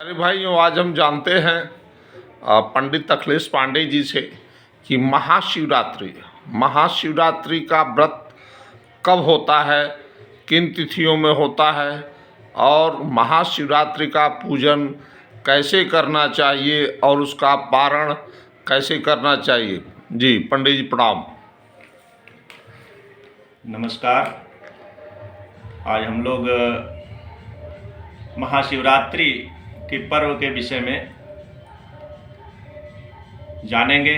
अरे भाइयों, आज हम जानते हैं पंडित अखिलेश पांडे जी से कि महाशिवरात्रि का व्रत कब होता है, किन तिथियों में होता है और महाशिवरात्रि का पूजन कैसे करना चाहिए और उसका पारण कैसे करना चाहिए। जी पंडित जी प्रणाम। नमस्कार। आज हम लोग महाशिवरात्रि के पर्व के विषय में जानेंगे।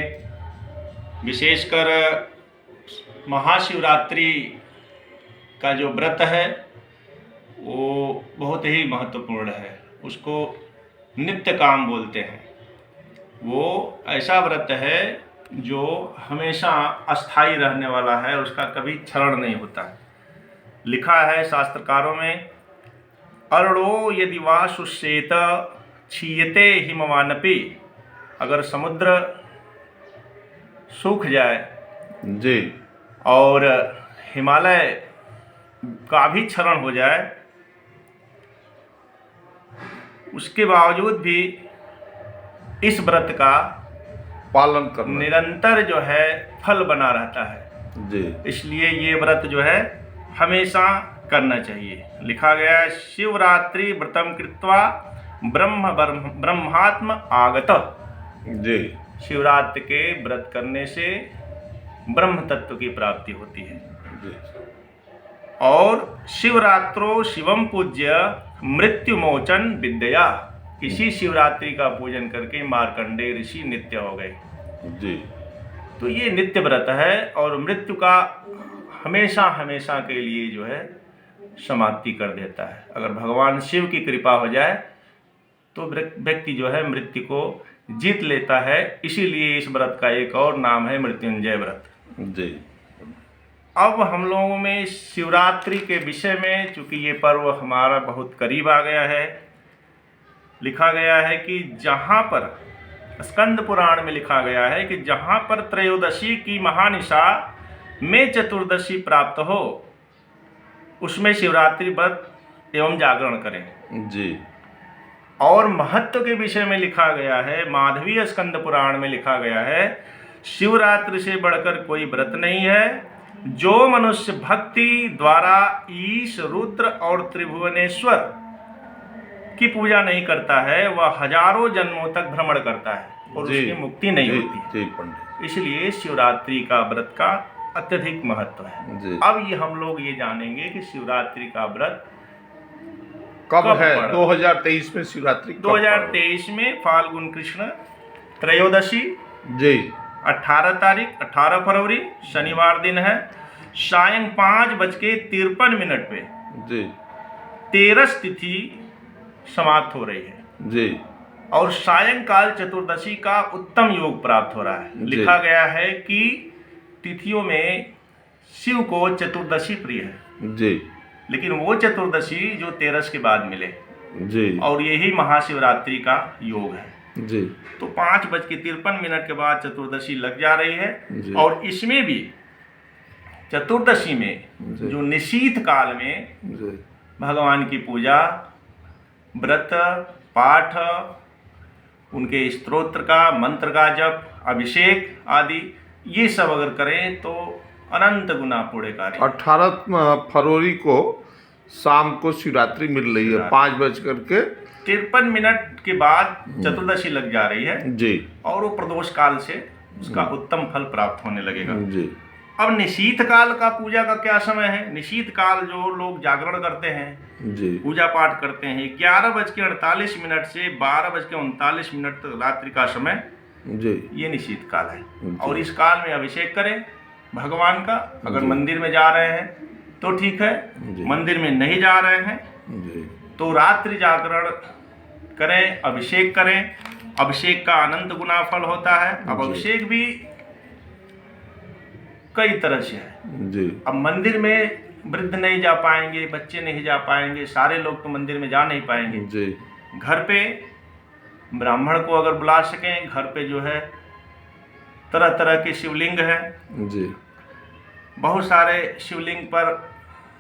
विशेषकर महाशिवरात्रि का जो व्रत है वो बहुत ही महत्वपूर्ण है। उसको नित्य काम बोलते हैं। वो ऐसा व्रत है जो हमेशा अस्थाई रहने वाला है, उसका कभी क्षरण नहीं होता। लिखा है शास्त्रकारों में, अरणो यदि वा शुष्येत क्षीयते हिमवानपि। अगर समुद्र सूख जाए जी और हिमालय का भी क्षरण हो जाए, उसके बावजूद भी इस व्रत का पालन करना निरंतर जो है फल बना रहता है जी। इसलिए ये व्रत जो है हमेशा करना चाहिए। लिखा गया है, शिवरात्रि व्रतम कृत्वा ब्रह्मात्म आगत। जी शिवरात्रि के व्रत करने से ब्रह्म तत्व की प्राप्ति होती है जी। और शिवरात्रो शिवम पूज्य मृत्युमोचन विद्या। इसी शिवरात्रि का पूजन करके मार्कंडेय ऋषि नित्य हो गए जी। तो ये नित्य व्रत है और मृत्यु का हमेशा हमेशा के लिए जो है समाप्ति कर देता है। अगर भगवान शिव की कृपा हो जाए तो व्यक्ति जो है मृत्यु को जीत लेता है। इसीलिए इस व्रत का एक और नाम है मृत्युंजय व्रत जी। अब हम लोगों में शिवरात्रि के विषय में, चूंकि ये पर्व हमारा बहुत करीब आ गया है, लिखा गया है कि जहाँ पर स्कंद पुराण में लिखा गया है कि जहाँ पर त्रयोदशी की महानिशा में चतुर्दशी प्राप्त हो, उसमें शिवरात्रि व्रत एवं जागरण करें जी। और महत्व के विषय में लिखा गया है, माधवीय स्कंद पुराण में लिखा गया है, शिवरात्रि से बढ़कर कोई व्रत नहीं है। जो मनुष्य भक्ति द्वारा ईश, रुद्र और त्रिभुवनेश्वर की पूजा नहीं करता है, वह हजारों जन्मों तक भ्रमण करता है और उसकी मुक्ति नहीं होती। इसलिए शिवरात्रि का व्रत का अत्यधिक महत्व है। अब ये हम लोग ये जानेंगे कि शिवरात्रि का व्रत कब है। 2023 में शिवरात्रि 2023 में फाल्गुन कृष्ण त्रयोदशी जी 18 तारीख 18 फरवरी शनिवार दिन है। सायं 5:53 पे जी 13 तिथि समाप्त हो रही है जी। और सायंकाल चतुर्दशी का उत्तम योग प्राप्त हो रहा है। लिखा गया है कि तिथियों में शिव को चतुर्दशी प्रिय है जी, लेकिन वो चतुर्दशी जो 13 के बाद मिले जी, और यही महाशिवरात्रि का योग है जी। तो 5:53 के बाद चतुर्दशी लग जा रही है और इसमें भी चतुर्दशी में जो निशीथ काल में भगवान की पूजा, व्रत, पाठ, उनके स्तोत्र का, मंत्र का जप, अभिषेक आदि ये सब अगर करें तो अनंत गुना पुण्य कार्य। 18 फरवरी को शाम को शिवरात्रि मिल रही है 5:53 के बाद चतुर्दशी लग जा रही है जी, और वो प्रदोष काल से उसका उत्तम फल प्राप्त होने लगेगा जी। अब निशीथ काल का पूजा का क्या समय है। निशीथ काल जो लोग जागरण करते हैं जी, पूजा पाठ करते हैं, 11:48 से 12:39 तक रात्रि का समय जी, ये निशीथ काल है। और इस काल में अभिषेक करें भगवान का। अगर मंदिर में जा रहे हैं तो ठीक है, मंदिर में नहीं जा रहे हैं तो रात्रि जागरण करें, अभिषेक करें। अभिषेक का अनंत गुना फल होता है। अब अभिषेक भी कई तरह से है जी। अब मंदिर में वृद्ध नहीं जा पाएंगे, बच्चे नहीं जा पाएंगे, सारे लोग तो मंदिर में जा नहीं पाएंगे जी। घर पे ब्राह्मण को अगर बुला सकें, घर पे जो है तरह तरह के शिवलिंग हैं जी। बहुत सारे शिवलिंग पर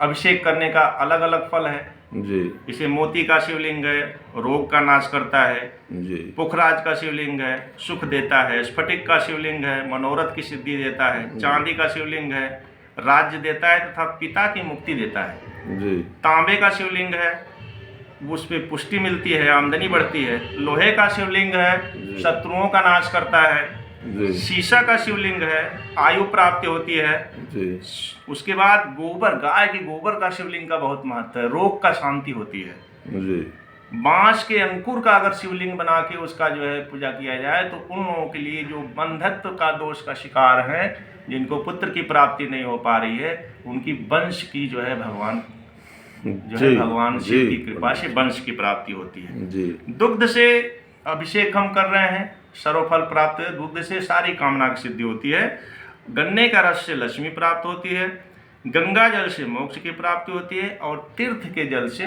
अभिषेक करने का अलग अलग फल है। जी इसे मोती का शिवलिंग है, रोग का नाश करता है। जी पुखराज का शिवलिंग है, सुख देता है। स्फटिक का शिवलिंग है, मनोरथ की सिद्धि देता है। चांदी का शिवलिंग है, राज्य देता है तथा पिता की मुक्ति देता है। जी तांबे का शिवलिंग है, उस पे पुष्टि मिलती है, आमदनी बढ़ती है। लोहे का शिवलिंग है, शत्रुओं का नाश करता है। जी शीशा का शिवलिंग है, आयु प्राप्ति होती है। जी उसके बाद गोबर, गाय के गोबर का शिवलिंग का बहुत महत्व है, रोग का शांति होती है। जी बांस के अंकुर का अगर शिवलिंग बना के उसका जो है पूजा किया जाए तो उन लोगों के लिए जो बंधत्व का दोष का शिकार है, जिनको पुत्र की प्राप्ति नहीं हो पा रही है, उनकी वंश की जो है भगवान भगवान शिव की कृपा से वंश की प्राप्ति होती है। जी दुग्ध से अभिषेक हम कर रहे हैं, सर्वफल प्राप्त है। दुग्ध से सारी कामना की सिद्धि होती है। गन्ने का रस से लक्ष्मी प्राप्त होती है। गंगा जल से मोक्ष की प्राप्ति होती है। और तीर्थ के जल से,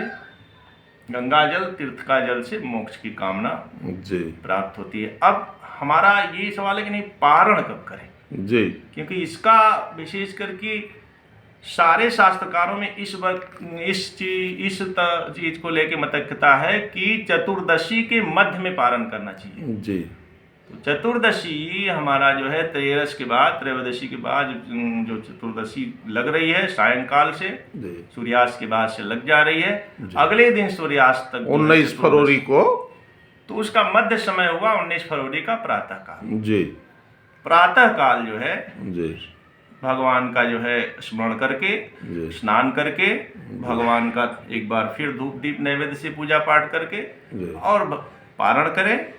गंगा जल तीर्थ का जल से मोक्ष की कामना जी प्राप्त होती है। अब हमारा ये सवाल है कि नहीं, पारण कब करें? जी क्योंकि इसका विशेष करके सारे शास्त्रकारों में इस चीज को लेके मतैक्यता है कि चतुर्दशी के मध्य में पारण करना चाहिए। जी तो चतुर्दशी हमारा जो है त्रयोदश के बाद, त्रयोदशी के बाद जो चतुर्दशी लग रही है सायंकाल से, जी सूर्यास्त के बाद से लग जा रही है। अगले दिन सूर्यास्त तक 19 फरवरी को, तो उसका मध्य समय हुआ 19 फरवरी का प्रातः काल। जी प्रातः काल जो है जी भगवान का जो है स्मरण करके, जी स्नान करके, भगवान का एक बार फिर धूप दीप नैवेद्य से पूजा पाठ करके जी और पारण करें।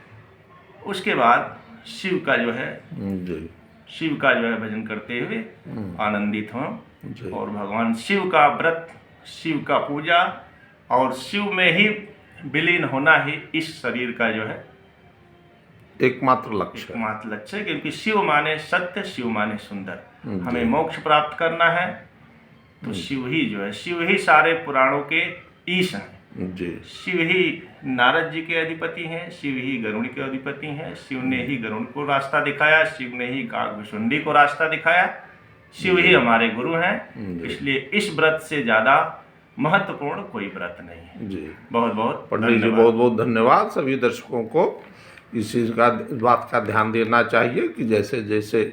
उसके बाद शिव का जो है जी शिव का जो है भजन करते हुए आनंदित हों जी और भगवान शिव का व्रत, शिव का पूजा और शिव में ही विलीन होना ही इस शरीर का जो है एकमात्र लक्ष्य है। एकमात्र लक्ष्य है। क्योंकि शिव माने सत्य, शिव माने सुंदर। हमें मोक्ष प्राप्त करना है तो शिव ही जो है, शिव ही सारे पुराणों के ईश हैं। जी शिव ही नारद जी के अधिपति हैं, शिव ही गरुड़ के अधिपति हैं। शिव ने ही गरुड़ को रास्ता दिखाया, शिव ने ही काकभुशुंडी को रास्ता दिखाया। शिव ही हमारे गुरु हैं। इसलिए इस व्रत से ज़्यादा महत्वपूर्ण कोई व्रत नहीं है। जी बहुत बहुत पंडित जी, बहुत बहुत धन्यवाद। सभी दर्शकों को इस चीज़ का, इस बात का ध्यान देना चाहिए कि जैसे जैसे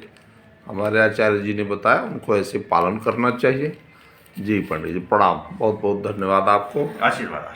हमारे आचार्य जी ने बताया उनको ऐसे पालन करना चाहिए। जी पंडित जी, प्रणाम, बहुत बहुत धन्यवाद आपको। आशीर्वाद।